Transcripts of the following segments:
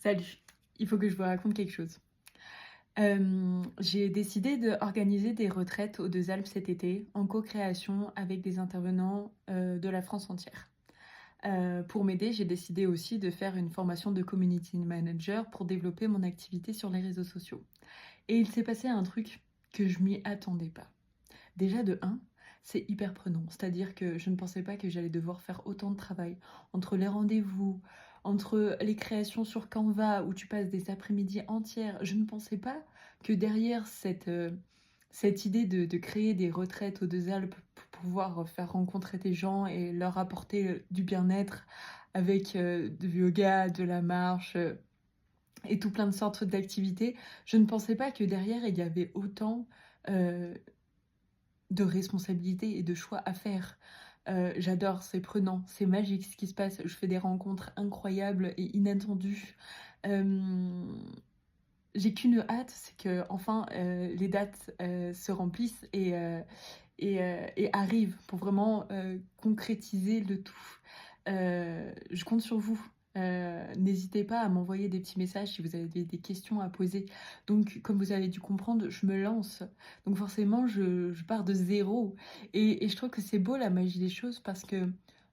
Salut, il faut que je vous raconte quelque chose. J'ai décidé d'organiser des retraites aux 2 Alpes cet été, en co-création avec des intervenants, de la France entière. Pour m'aider, j'ai décidé aussi de faire une formation de community manager pour développer mon activité sur les réseaux sociaux. Et il s'est passé un truc que je m'y attendais pas. Déjà de un, c'est hyper prenant. C'est-à-dire que je ne pensais pas que j'allais devoir faire autant de travail entre les rendez-vous, entre les créations sur Canva où tu passes des après-midi entières. Je ne pensais pas que derrière cette idée de créer des retraites aux 2 Alpes pour pouvoir faire rencontrer des gens et leur apporter du bien-être avec du yoga, de la marche et tout plein de sortes d'activités, je ne pensais pas que derrière il y avait autant euh, de responsabilités et de choix à faire. J'adore, c'est prenant, c'est magique ce qui se passe. Je fais des rencontres incroyables et inattendues. Hem, j'ai qu'une hâte, c'est qu'enfin, les dates, se remplissent et arrivent pour vraiment, concrétiser le tout. Je compte sur vous. N'hésitez pas à m'envoyer des petits messages si vous avez des questions à poser. Donc, comme vous avez dû comprendre, je me lance. Donc forcément, je pars de zéro et je trouve que c'est beau la magie des choses parce que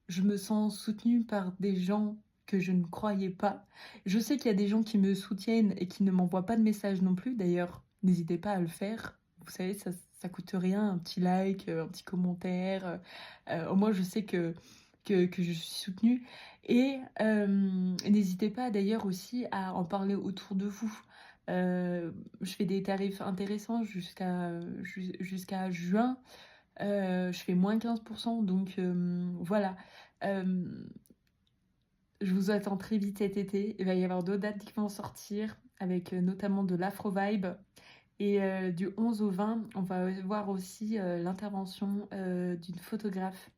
je me sens soutenue par des gens que je ne croyais pas. Je sais qu'il y a des gens qui me soutiennent et qui ne m'envoient pas de messages non plus. D'ailleurs, n'hésitez pas à le faire. Vous savez, ça coûte rien, un petit like, un petit commentaire. Au moins, je sais que je suis soutenue. Et n'hésitez pas d'ailleurs aussi à en parler autour de vous. Je fais des tarifs intéressants jusqu'à juin. Je fais moins 15%, donc voilà. Euh, je vous attends très vite cet été. Il va y avoir d'autres dates qui vont sortir, avec notamment de l'Afro-Vibe. Et du 11 au 20, on va voir aussi l'intervention d'une photographe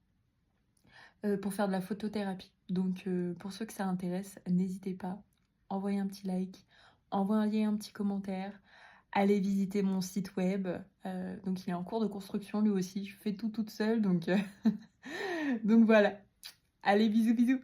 pour faire de la photothérapie. Donc pour ceux que ça intéresse, n'hésitez pas, envoyez un petit like, envoyez un petit commentaire, allez visiter mon site web. Donc il est en cours de construction lui aussi, je fais tout toute seule, donc, donc voilà. Allez, bisous bisous.